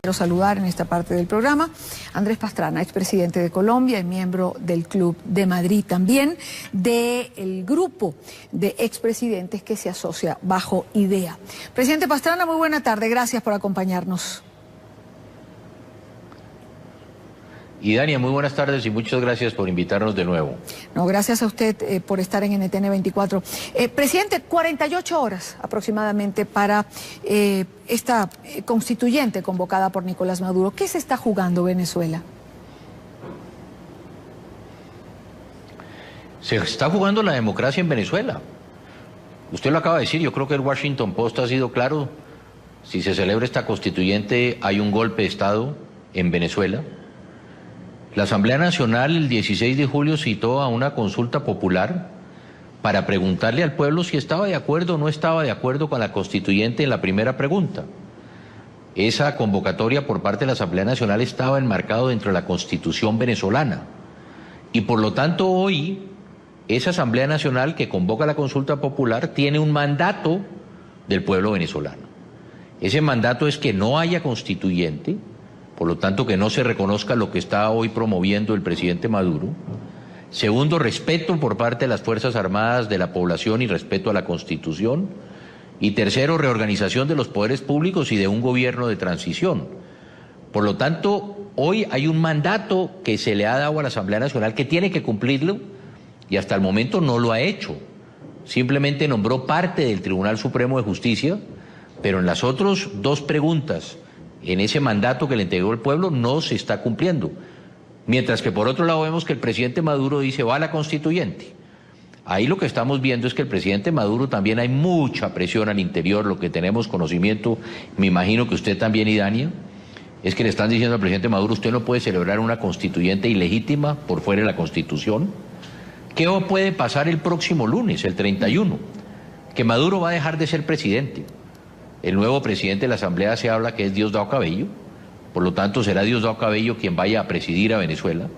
Quiero saludar en esta parte del programa a Andrés Pastrana, expresidente de Colombia y miembro del Club de Madrid, también del grupo de expresidentes que se asocia bajo IDEA. Presidente Pastrana, muy buena tarde, gracias por acompañarnos. Y Dania, muy buenas tardes y muchas gracias por invitarnos de nuevo. No, gracias a usted por estar en NTN 24. Presidente, 48 horas aproximadamente para esta constituyente convocada por Nicolás Maduro. ¿Qué se está jugando Venezuela? Se está jugando la democracia en Venezuela. Usted lo acaba de decir, yo creo que el Washington Post ha sido claro. Si se celebra esta constituyente, hay un golpe de Estado en Venezuela. La Asamblea Nacional el 16 de julio citó a una consulta popular para preguntarle al pueblo si estaba de acuerdo o no estaba de acuerdo con la constituyente en la primera pregunta. Esa convocatoria por parte de la Asamblea Nacional estaba enmarcado dentro de la Constitución venezolana. Y por lo tanto hoy, esa Asamblea Nacional que convoca la consulta popular tiene un mandato del pueblo venezolano. Ese mandato es que no haya constituyente, por lo tanto que no se reconozca lo que está hoy promoviendo el presidente Maduro. Segundo, respeto por parte de las Fuerzas Armadas, de la población y respeto a la Constitución. Y tercero, reorganización de los poderes públicos y de un gobierno de transición. Por lo tanto, hoy hay un mandato que se le ha dado a la Asamblea Nacional que tiene que cumplirlo y hasta el momento no lo ha hecho. Simplemente nombró parte del Tribunal Supremo de Justicia, pero en las otras dos preguntas, en ese mandato que le entregó el pueblo, no se está cumpliendo. Mientras que por otro lado vemos que el presidente Maduro dice va a la constituyente. Ahí lo que estamos viendo es que el presidente Maduro también hay mucha presión al interior, lo que tenemos conocimiento, me imagino que usted también, Idania, es que le están diciendo al presidente Maduro, usted no puede celebrar una constituyente ilegítima por fuera de la Constitución. ¿Qué puede pasar el próximo lunes, el 31? Que Maduro va a dejar de ser presidente. El nuevo presidente de la Asamblea se habla que es Diosdado Cabello, por lo tanto será Diosdado Cabello quien vaya a presidir a Venezuela.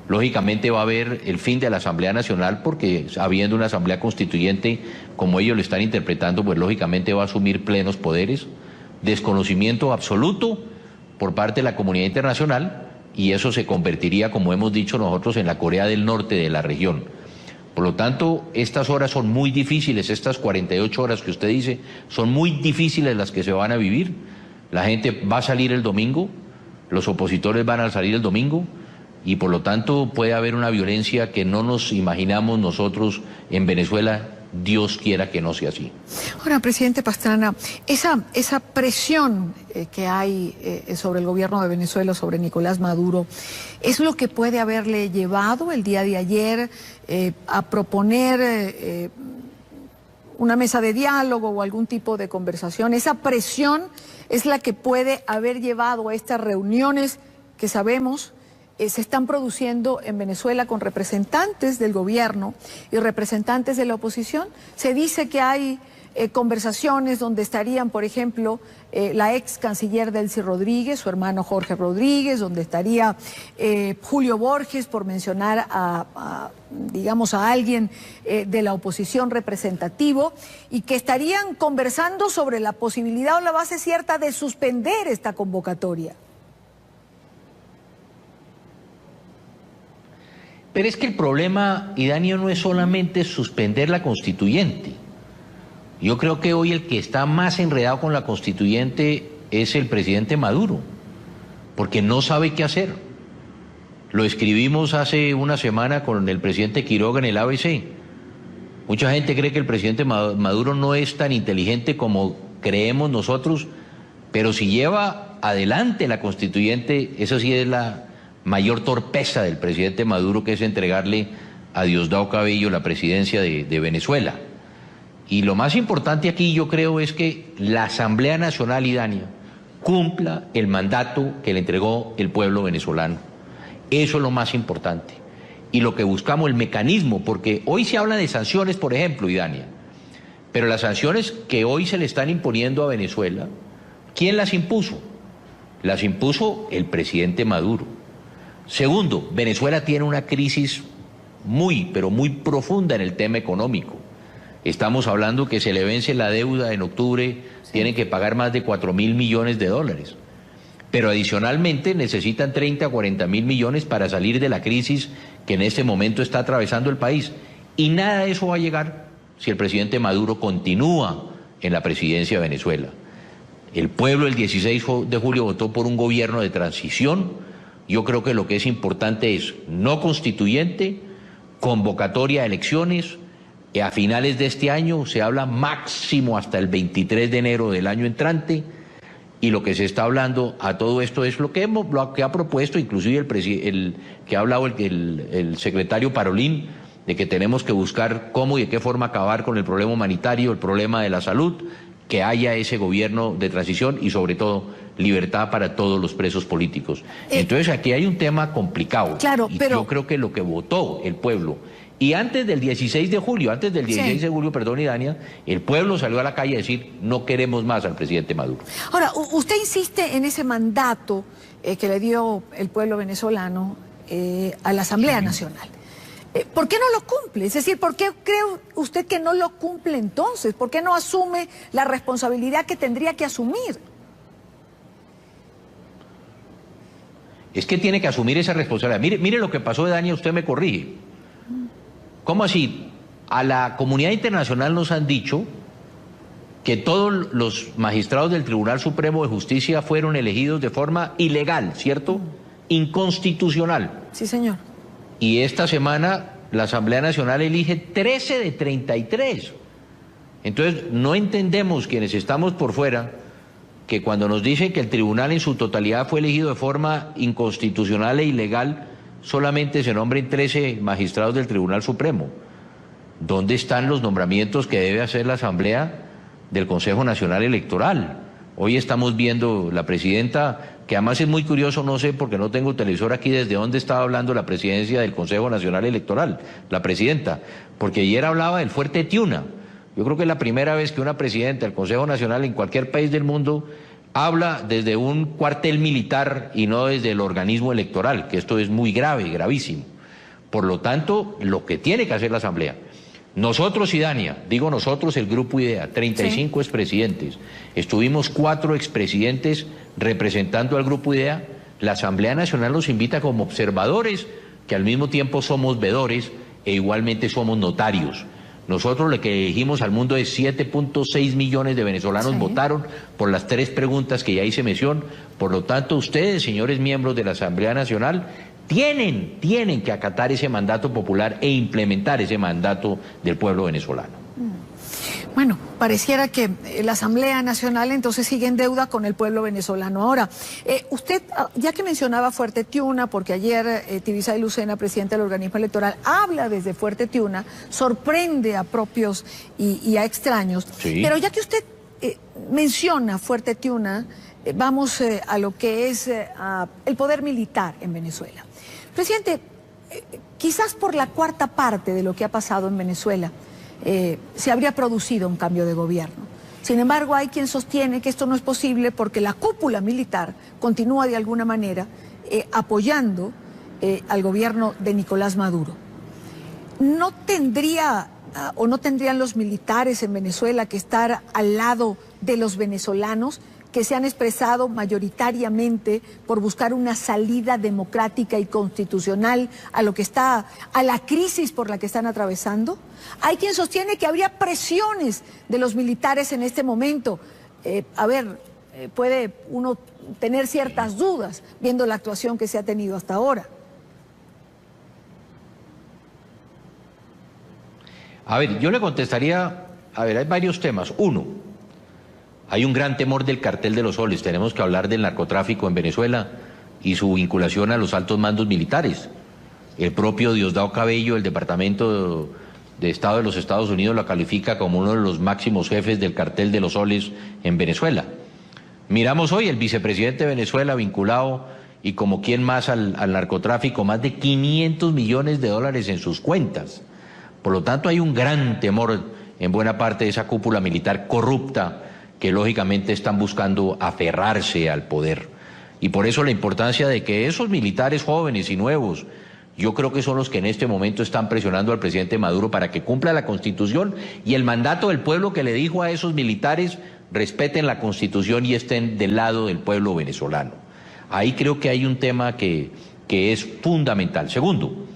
Lógicamente va a haber el fin de la Asamblea Nacional porque habiendo una Asamblea Constituyente como ellos lo están interpretando, pues lógicamente va a asumir plenos poderes, desconocimiento absoluto por parte de la comunidad internacional y eso se convertiría, como hemos dicho nosotros, en la Corea del Norte de la región. Por lo tanto, estas horas son muy difíciles, estas 48 horas que usted dice, son muy difíciles las que se van a vivir. La gente va a salir el domingo, los opositores van a salir el domingo y por lo tanto puede haber una violencia que no nos imaginamos nosotros en Venezuela. Dios quiera que no sea así. Ahora, presidente Pastrana, esa presión que hay sobre el gobierno de Venezuela, sobre Nicolás Maduro, ¿es lo que puede haberle llevado el día de ayer a proponer una mesa de diálogo o algún tipo de conversación? ¿Esa presión es la que puede haber llevado a estas reuniones que sabemos se están produciendo en Venezuela con representantes del gobierno y representantes de la oposición? Se dice que hay conversaciones donde estarían, por ejemplo, la ex canciller Delcy Rodríguez, su hermano Jorge Rodríguez, donde estaría Julio Borges, por mencionar digamos, a alguien de la oposición representativo, y que estarían conversando sobre la posibilidad o la base cierta de suspender esta convocatoria. Pero es que el problema, Idanio, no es solamente suspender la constituyente. Yo creo que hoy el que está más enredado con la constituyente es el presidente Maduro, porque no sabe qué hacer. Lo escribimos hace una semana con el presidente Quiroga en el ABC. Mucha gente cree que el presidente Maduro no es tan inteligente como creemos nosotros, pero si lleva adelante la constituyente, eso sí es la mayor torpeza del presidente Maduro, que es entregarle a Diosdado Cabello la presidencia de Venezuela. Y lo más importante aquí, yo creo, es que la Asamblea Nacional, Idania, cumpla el mandato que le entregó el pueblo venezolano. Eso es lo más importante. Y lo que buscamos, el mecanismo, porque hoy se habla de sanciones, por ejemplo, Idania, pero las sanciones que hoy se le están imponiendo a Venezuela, ¿quién las impuso? Las impuso el presidente Maduro. Segundo, Venezuela tiene una crisis muy, pero muy profunda en el tema económico. Estamos hablando que se le vence la deuda en octubre, tienen que pagar más de 4.000 millones de dólares. pero adicionalmente necesitan 30 a 40 mil millones para salir de la crisis que en este momento está atravesando el país. Y nada de eso va a llegar si el presidente Maduro continúa en la presidencia de Venezuela. El pueblo el 16 de julio votó por un gobierno de transición. Yo creo que lo que es importante es no constituyente, convocatoria a elecciones. A finales de este año se habla máximo hasta el 23 de enero del año entrante. Y lo que se está hablando a todo esto es lo que ha propuesto inclusive el que ha hablado el secretario Parolín, de que tenemos que buscar cómo y de qué forma acabar con el problema humanitario, el problema de la salud, que haya ese gobierno de transición y sobre todo libertad para todos los presos políticos. Entonces aquí hay un tema complicado. Claro, pero yo creo que lo que votó el pueblo, y antes del 16 de julio, perdón, Idania, el pueblo salió a la calle a decir no queremos más al presidente Maduro. Ahora, usted insiste en ese mandato que le dio el pueblo venezolano a la Asamblea Nacional. ¿Por qué no lo cumple? Es decir, ¿por qué cree usted que no lo cumple entonces? ¿Por qué no asume la responsabilidad que tendría que asumir? Es que tiene que asumir esa responsabilidad. Mire lo que pasó, Dania, usted me corrige. ¿Cómo así? A la comunidad internacional nos han dicho que todos los magistrados del Tribunal Supremo de Justicia fueron elegidos de forma ilegal, ¿cierto? Inconstitucional. Sí, señor. Y esta semana la Asamblea Nacional elige 13 de 33. Entonces no entendemos quienes estamos por fuera que cuando nos dicen que el tribunal en su totalidad fue elegido de forma inconstitucional e ilegal, solamente se nombren 13 magistrados del Tribunal Supremo. ¿Dónde están los nombramientos que debe hacer la Asamblea del Consejo Nacional Electoral? Hoy estamos viendo la presidenta, que además es muy curioso, no sé porque no tengo televisor aquí, desde dónde estaba hablando la presidencia del Consejo Nacional Electoral, la presidenta, porque ayer hablaba del Fuerte Tiuna. Yo creo que es la primera vez que una presidenta del Consejo Nacional en cualquier país del mundo habla desde un cuartel militar y no desde el organismo electoral, que esto es muy grave, gravísimo. Por lo tanto, lo que tiene que hacer la Asamblea, nosotros, Idania, digo nosotros, el Grupo IDEA, 35 expresidentes, estuvimos 4 expresidentes representando al Grupo IDEA, la Asamblea Nacional nos invita como observadores, que al mismo tiempo somos vedores e igualmente somos notarios. Nosotros lo que dijimos al mundo es 7.6 millones de venezolanos votaron por las 3 preguntas que ya hice mención. Por lo tanto, ustedes, señores miembros de la Asamblea Nacional, tienen que acatar ese mandato popular e implementar ese mandato del pueblo venezolano. Bueno, pareciera que la Asamblea Nacional entonces sigue en deuda con el pueblo venezolano. Ahora, usted, ya que mencionaba Fuerte Tiuna, porque ayer Tibisay Lucena, presidente del organismo electoral, habla desde Fuerte Tiuna, sorprende a propios y a extraños. Sí. Pero ya que usted menciona Fuerte Tiuna, vamos a lo que es el poder militar en Venezuela. Presidente, quizás por la cuarta parte de lo que ha pasado en Venezuela, se habría producido un cambio de gobierno. Sin embargo, hay quien sostiene que esto no es posible porque la cúpula militar continúa de alguna manera apoyando al gobierno de Nicolás Maduro. ¿No tendría o no tendrían los militares en Venezuela que estar al lado de los venezolanos que se han expresado mayoritariamente por buscar una salida democrática y constitucional a la crisis por la que están atravesando? Hay quien sostiene que habría presiones de los militares en este momento. Puede uno tener ciertas dudas viendo la actuación que se ha tenido hasta ahora. A ver, yo le contestaría, hay varios temas. Uno, hay un gran temor del cartel de los soles. Tenemos que hablar del narcotráfico en Venezuela y su vinculación a los altos mandos militares. El propio Diosdado Cabello, el Departamento de Estado de los Estados Unidos, lo califica como uno de los máximos jefes del cartel de los soles en Venezuela. Miramos hoy el vicepresidente de Venezuela vinculado y como quien más al narcotráfico, más de 500 millones de dólares en sus cuentas. Por lo tanto, hay un gran temor en buena parte de esa cúpula militar corrupta que lógicamente están buscando aferrarse al poder. Y por eso la importancia de que esos militares jóvenes y nuevos, yo creo que son los que en este momento están presionando al presidente Maduro para que cumpla la Constitución y el mandato del pueblo que le dijo a esos militares: respeten la Constitución y estén del lado del pueblo venezolano. Ahí creo que hay un tema que es fundamental. Segundo,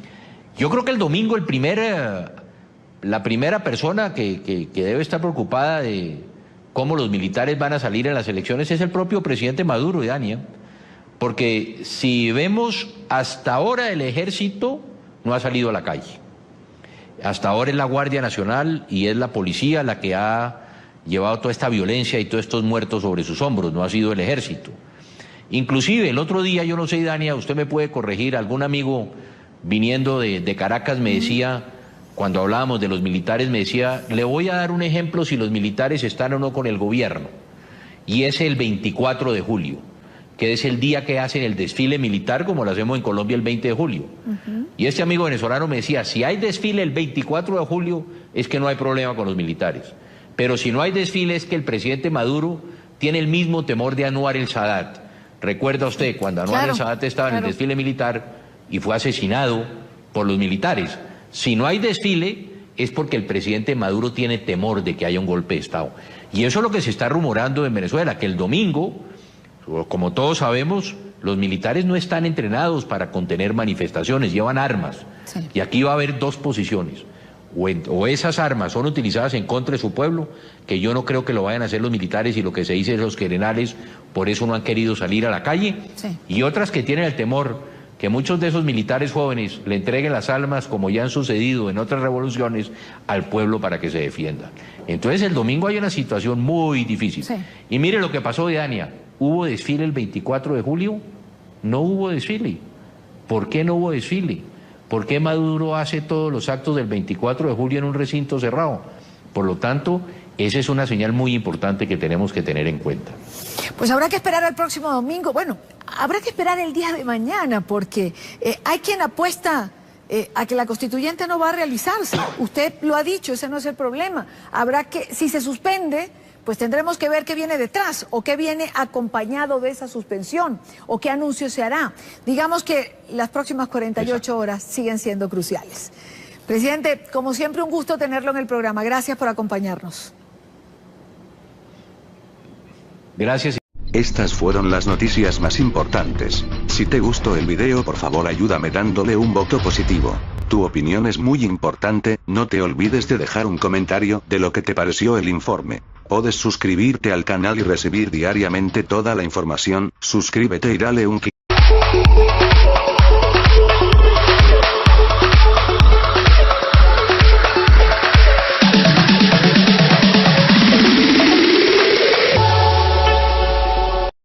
yo creo que el domingo la primera persona que debe estar preocupada de cómo los militares van a salir en las elecciones es el propio presidente Maduro, Dania, porque si vemos hasta ahora el ejército no ha salido a la calle. Hasta ahora es la Guardia Nacional y es la policía la que ha llevado toda esta violencia y todos estos muertos sobre sus hombros, no ha sido el ejército. Inclusive el otro día, yo no sé, Dania, usted me puede corregir, algún amigo viniendo de Caracas me decía, cuando hablábamos de los militares, me decía, le voy a dar un ejemplo si los militares están o no con el gobierno, y es el 24 de julio, que es el día que hacen el desfile militar, como lo hacemos en Colombia el 20 de julio. Y este amigo venezolano me decía, si hay desfile el 24 de julio, es que no hay problema con los militares. Pero si no hay desfile, es que el presidente Maduro tiene el mismo temor de Anwar el Sadat. Recuerda usted, cuando Anwar el Sadat estaba en el desfile militar y fue asesinado por los militares. Si no hay desfile, es porque el presidente Maduro tiene temor de que haya un golpe de Estado. Y eso es lo que se está rumorando en Venezuela, que el domingo, como todos sabemos, los militares no están entrenados para contener manifestaciones, llevan armas. Sí. Y aquí va a haber dos posiciones. O esas armas son utilizadas en contra de su pueblo, que yo no creo que lo vayan a hacer los militares, y lo que se dice es los generales, por eso no han querido salir a la calle. Sí. Y otras que tienen el temor que muchos de esos militares jóvenes le entreguen las armas, como ya han sucedido en otras revoluciones, al pueblo para que se defienda. Entonces el domingo hay una situación muy difícil. Sí. Y mire lo que pasó, Dania. ¿Hubo desfile el 24 de julio? No hubo desfile. ¿Por qué no hubo desfile? ¿Por qué Maduro hace todos los actos del 24 de julio en un recinto cerrado? Por lo tanto, esa es una señal muy importante que tenemos que tener en cuenta. Pues habrá que esperar al próximo domingo. Bueno, habrá que esperar el día de mañana, porque hay quien apuesta a que la constituyente no va a realizarse. Usted lo ha dicho, ese no es el problema. Habrá que, si se suspende, pues tendremos que ver qué viene detrás, o qué viene acompañado de esa suspensión, o qué anuncio se hará. Digamos que las próximas 48 horas siguen siendo cruciales. Presidente, como siempre, un gusto tenerlo en el programa. Gracias por acompañarnos. Gracias. Estas fueron las noticias más importantes. Si te gustó el video, por favor ayúdame dándole un voto positivo. Tu opinión es muy importante, no te olvides de dejar un comentario de lo que te pareció el informe. Puedes suscribirte al canal y recibir diariamente toda la información. Suscríbete y dale un clic.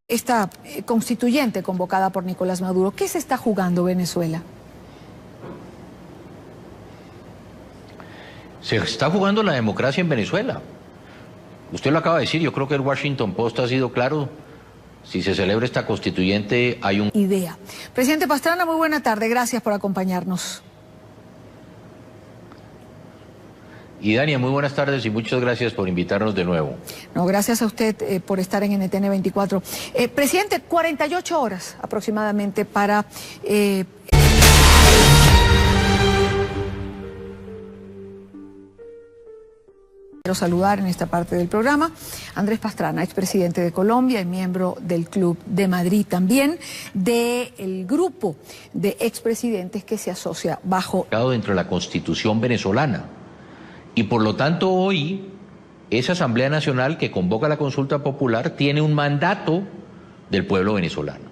Esta constituyente convocada por Nicolás Maduro, ¿qué se está jugando Venezuela? Se está jugando la democracia en Venezuela. Usted lo acaba de decir, yo creo que el Washington Post ha sido claro. Si se celebra esta constituyente, hay un... idea. Presidente Pastrana, muy buena tarde, gracias por acompañarnos. Y Dania, muy buenas tardes y muchas gracias por invitarnos de nuevo. No, gracias a usted por estar en NTN 24. Presidente, 48 horas aproximadamente para... Quiero saludar en esta parte del programa a Andrés Pastrana, expresidente de Colombia y miembro del Club de Madrid, también del grupo de expresidentes que se asocia bajo... dentro de la Constitución venezolana. Y por lo tanto hoy, esa Asamblea Nacional que convoca la consulta popular tiene un mandato del pueblo venezolano.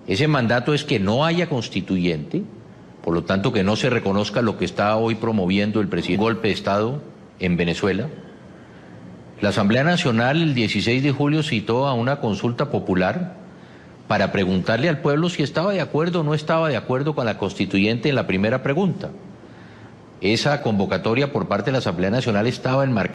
Ese mandato es que no haya constituyente, por lo tanto que no se reconozca lo que está hoy promoviendo el presidente, golpe de Estado en Venezuela. La Asamblea Nacional el 16 de julio citó a una consulta popular para preguntarle al pueblo si estaba de acuerdo o no estaba de acuerdo con la constituyente en la primera pregunta. Esa convocatoria por parte de la Asamblea Nacional estaba enmarcada